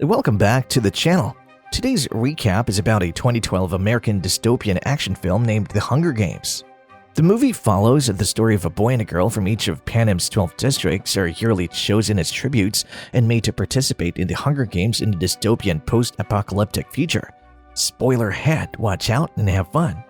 Welcome back to the channel. Today's recap is about a 2012 American dystopian action film named The Hunger Games. The movie follows the story of a boy and a girl from each of Panem's 12 districts are yearly chosen as tributes and made to participate in the Hunger Games in a dystopian post-apocalyptic future. Spoiler ahead, watch out and have fun.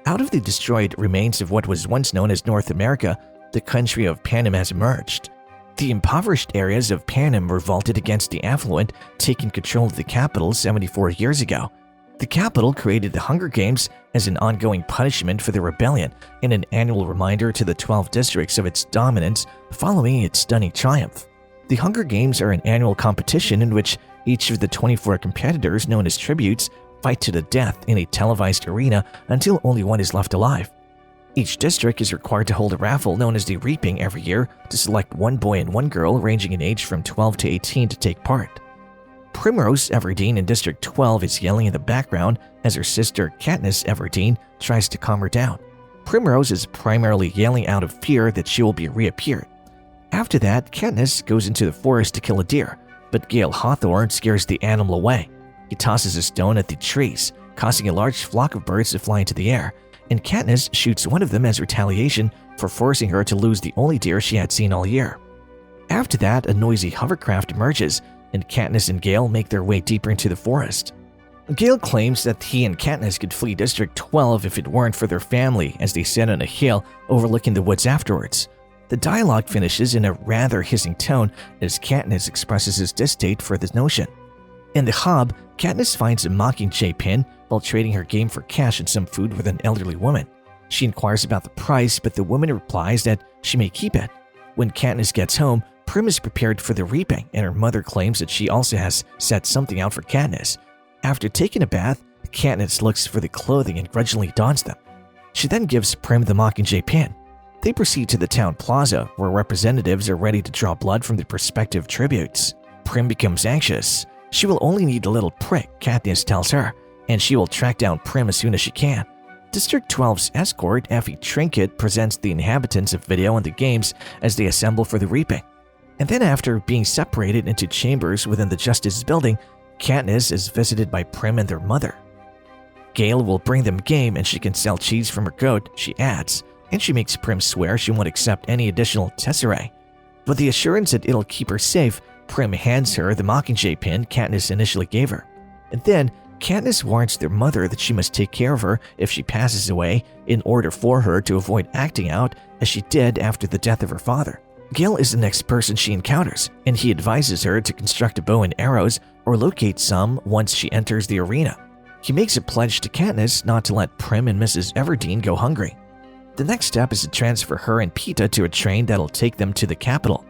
Out of the destroyed remains of what was once known as North America, the country of Panem has emerged. The impoverished areas of Panem revolted against the affluent, taking control of the capital 74 years ago. The capital created the Hunger Games as an ongoing punishment for the rebellion and an annual reminder to the 12 districts of its dominance following its stunning triumph. The Hunger Games are an annual competition in which each of the 24 competitors, known as tributes, fight to the death in a televised arena until only one is left alive. Each district is required to hold a raffle known as the Reaping every year to select one boy and one girl ranging in age from 12 to 18 to take part. Primrose Everdeen in District 12 is yelling in the background as her sister Katniss Everdeen tries to calm her down. Primrose is primarily yelling out of fear that she will be reappeared. After that, Katniss goes into the forest to kill a deer, but Gale Hawthorne scares the animal away. He tosses a stone at the trees, causing a large flock of birds to fly into the air, and Katniss shoots one of them as retaliation for forcing her to lose the only deer she had seen all year. After that, a noisy hovercraft emerges, and Katniss and Gale make their way deeper into the forest. Gale claims that he and Katniss could flee District 12 if it weren't for their family as they sit on a hill overlooking the woods afterwards. The dialogue finishes in a rather hissing tone as Katniss expresses his distaste for this notion. In the Hob, Katniss finds a Mockingjay pin while trading her game for cash and some food with an elderly woman. She inquires about the price, but the woman replies that she may keep it. When Katniss gets home, Prim is prepared for the reaping, and her mother claims that she also has set something out for Katniss. After taking a bath, Katniss looks for the clothing and grudgingly dons them. She then gives Prim the Mockingjay pin. They proceed to the town plaza, where representatives are ready to draw blood from the prospective tributes. Prim becomes anxious. She will only need a little prick, Katniss tells her, and she will track down Prim as soon as she can. District 12's escort, Effie Trinket, presents the inhabitants of Video and the games as they assemble for the reaping. And then after being separated into chambers within the Justice building, Katniss is visited by Prim and their mother. Gale will bring them game and she can sell cheese from her goat, she adds, and she makes Prim swear she won't accept any additional tesserae. With the assurance that it'll keep her safe, Prim hands her the Mockingjay pin Katniss initially gave her. And then, Katniss warns their mother that she must take care of her if she passes away in order for her to avoid acting out as she did after the death of her father. Gale is the next person she encounters, and he advises her to construct a bow and arrows or locate some once she enters the arena. He makes a pledge to Katniss not to let Prim and Mrs. Everdeen go hungry. The next step is to transfer her and Peeta to a train that'll take them to the capital.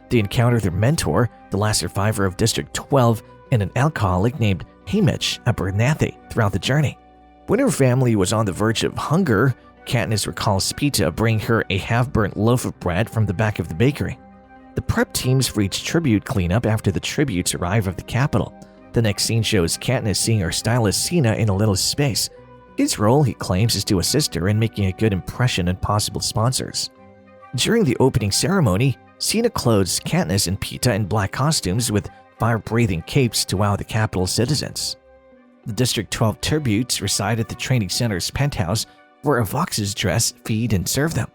They encounter their mentor, the last survivor of District 12, and an alcoholic named Haymitch Abernathy throughout the journey. When her family was on the verge of hunger, Katniss recalls Peeta bringing her a half-burnt loaf of bread from the back of the bakery. The prep teams reach tribute cleanup after the tributes arrive at the capital. The next scene shows Katniss seeing her stylist Cena in a little space. His role, he claims, is to assist her in making a good impression on possible sponsors. During the opening ceremony, Cena clothes Katniss and Peeta in black costumes with fire-breathing capes to wow the capital's citizens. The District 12 tributes reside at the training center's penthouse where Avoxes dress, feed, and serve them.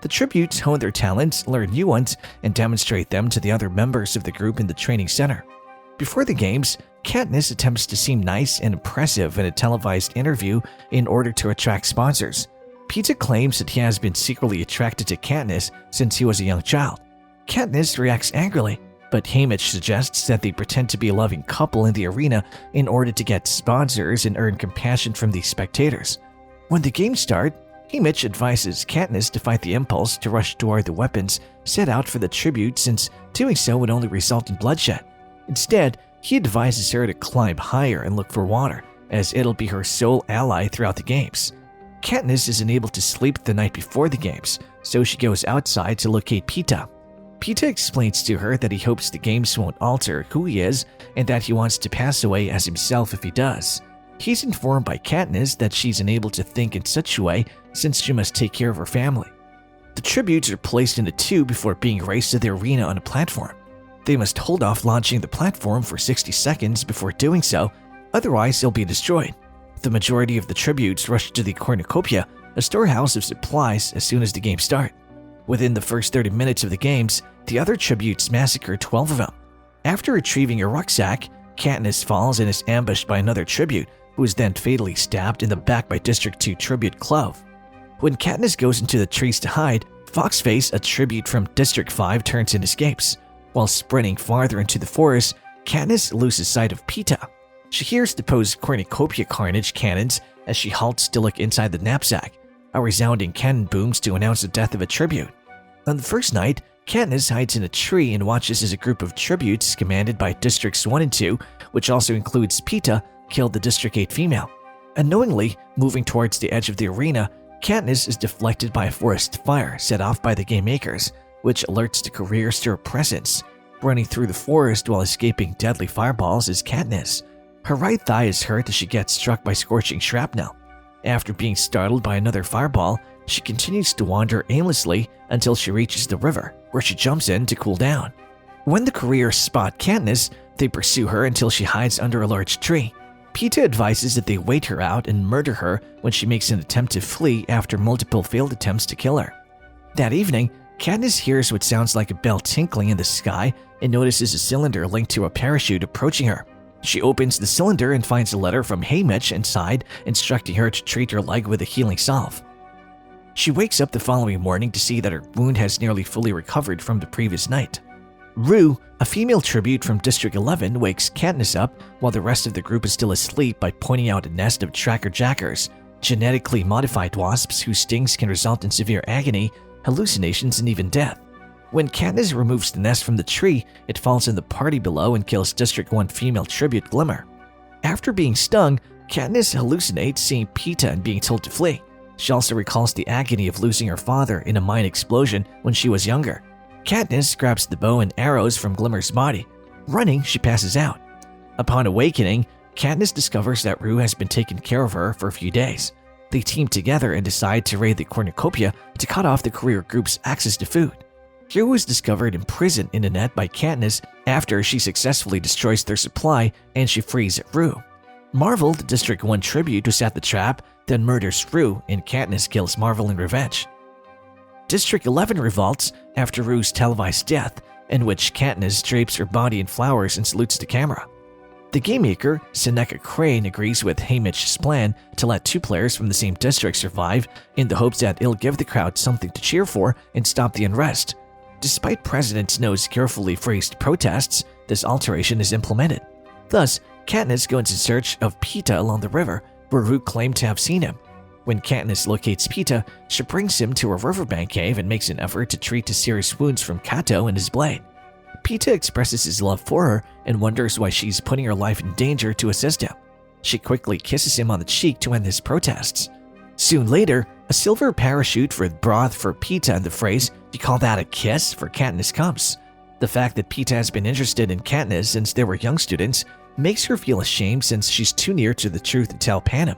The tributes hone their talents, learn new ones, and demonstrate them to the other members of the group in the training center. Before the games, Katniss attempts to seem nice and impressive in a televised interview in order to attract sponsors. Peeta claims that he has been secretly attracted to Katniss since he was a young child. Katniss reacts angrily, but Haymitch suggests that they pretend to be a loving couple in the arena in order to get sponsors and earn compassion from the spectators. When the games start, Haymitch advises Katniss to fight the impulse to rush toward the weapons set out for the tribute since doing so would only result in bloodshed. Instead, he advises her to climb higher and look for water, as it'll be her sole ally throughout the games. Katniss isn't able to sleep the night before the games, so she goes outside to locate Peeta. Peeta explains to her that he hopes the games won't alter who he is and that he wants to pass away as himself if he does. He's informed by Katniss that she's unable to think in such a way since she must take care of her family. The tributes are placed in a tube before being raced to the arena on a platform. They must hold off launching the platform for 60 seconds before doing so, otherwise they'll be destroyed. The majority of the tributes rush to the cornucopia, a storehouse of supplies, as soon as the games start. Within the first 30 minutes of the games, the other tributes massacre 12 of them. After retrieving a rucksack, Katniss falls and is ambushed by another tribute, who is then fatally stabbed in the back by District 2 tribute Clove. When Katniss goes into the trees to hide, Foxface, a tribute from District 5, turns and escapes. While sprinting farther into the forest, Katniss loses sight of Peeta. She hears the post-cornucopia carnage cannons as she halts to look inside the knapsack. A resounding cannon booms to announce the death of a tribute. On the first night, Katniss hides in a tree and watches as a group of tributes commanded by Districts 1 and 2, which also includes Peeta, kill the District 8 female. Unknowingly, moving towards the edge of the arena, Katniss is deflected by a forest fire set off by the game makers, which alerts the careers to her presence. Running through the forest while escaping deadly fireballs is Katniss. Her right thigh is hurt as she gets struck by scorching shrapnel. After being startled by another fireball, she continues to wander aimlessly until she reaches the river, where she jumps in to cool down. When the careers spot Katniss, they pursue her until she hides under a large tree. Peeta advises that they wait her out and murder her when she makes an attempt to flee after multiple failed attempts to kill her. That evening, Katniss hears what sounds like a bell tinkling in the sky and notices a cylinder linked to a parachute approaching her. She opens the cylinder and finds a letter from Haymitch inside instructing her to treat her leg with a healing salve. She wakes up the following morning to see that her wound has nearly fully recovered from the previous night. Rue, a female tribute from District 11, wakes Katniss up while the rest of the group is still asleep by pointing out a nest of tracker jackers, genetically modified wasps whose stings can result in severe agony, hallucinations, and even death. When Katniss removes the nest from the tree, it falls in the party below and kills District 1 female tribute Glimmer. After being stung, Katniss hallucinates seeing Peeta and being told to flee. She also recalls the agony of losing her father in a mine explosion when she was younger. Katniss grabs the bow and arrows from Glimmer's body. Running, she passes out. Upon awakening, Katniss discovers that Rue has been taking care of her for a few days. They team together and decide to raid the cornucopia to cut off the career group's access to food. Rue is discovered imprisoned in a net by Katniss after she successfully destroys their supply and she frees Rue. Marvel, the District 1 tribute who set the trap, then murders Rue, and Katniss kills Marvel in revenge. District 11 revolts after Rue's televised death, in which Katniss drapes her body in flowers and salutes the camera. The game maker, Seneca Crane, agrees with Haymitch's plan to let two players from the same district survive in the hopes that it'll give the crowd something to cheer for and stop the unrest. Despite President Snow's carefully phrased protests, this alteration is implemented. Thus, Katniss goes in search of Peeta along the river, where Rue claimed to have seen him. When Katniss locates Peeta, she brings him to a riverbank cave and makes an effort to treat the serious wounds from Kato and his blade. Peeta expresses his love for her and wonders why she's putting her life in danger to assist him. She quickly kisses him on the cheek to end his protests. Soon later, a silver parachute with broth for Peeta and the phrase, "You call that a kiss?" for Katniss comes. The fact that Peeta has been interested in Katniss since they were young students makes her feel ashamed since she's too near to the truth to tell Panem.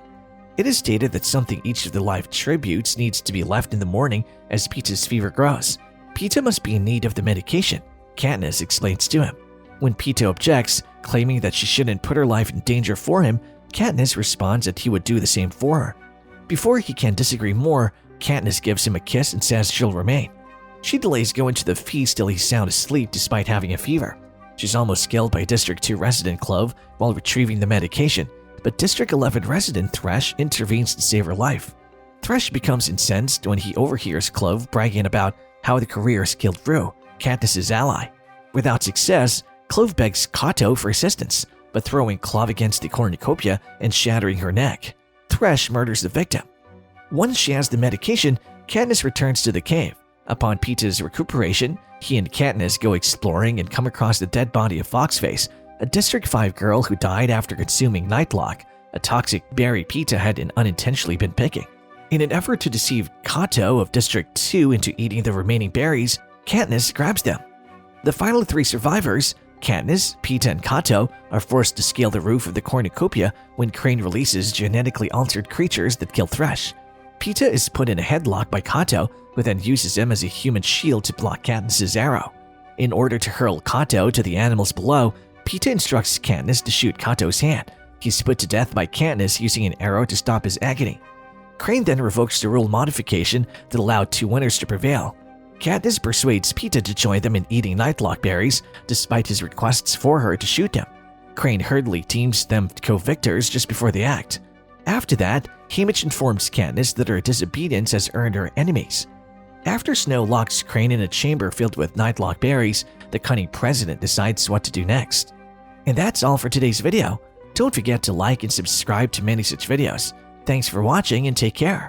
It is stated that something each of the live tributes needs to be left in the morning as Peeta's fever grows. Peeta must be in need of the medication, Katniss explains to him. When Peeta objects, claiming that she shouldn't put her life in danger for him, Katniss responds that he would do the same for her. Before he can disagree more, Katniss gives him a kiss and says she'll remain. She delays going to the feast till he's sound asleep despite having a fever. She's almost killed by District 2 resident Clove while retrieving the medication, but District 11 resident Thresh intervenes to save her life. Thresh becomes incensed when he overhears Clove bragging about how the careers killed Rue, Katniss's ally. Without success, Clove begs Kato for assistance, but throwing Clove against the cornucopia and shattering her neck. Thresh murders the victim. Once she has the medication, Katniss returns to the cave. Upon Peeta's recuperation, he and Katniss go exploring and come across the dead body of Foxface, a District 5 girl who died after consuming Nightlock, a toxic berry Peeta had unintentionally been picking. In an effort to deceive Kato of District 2 into eating the remaining berries, Katniss grabs them. The final three survivors, Katniss, Peeta, and Kato, are forced to scale the roof of the cornucopia when Crane releases genetically altered creatures that kill Thresh. Peeta is put in a headlock by Kato, who then uses him as a human shield to block Katniss's arrow. In order to hurl Kato to the animals below, Pita instructs Katniss to shoot Kato's hand. He's put to death by Katniss using an arrow to stop his agony. Crane then revokes the rule modification that allowed 2 winners to prevail. Katniss persuades Pita to join them in eating nightlock berries, despite his requests for her to shoot him. Crane hurriedly teams them co-victors just before the act. After that, Haymitch informs Katniss that her disobedience has earned her enemies. After Snow locks Crane in a chamber filled with nightlock berries, the cunning president decides what to do next. And that's all for today's video. Don't forget to like and subscribe to many such videos. Thanks for watching and take care.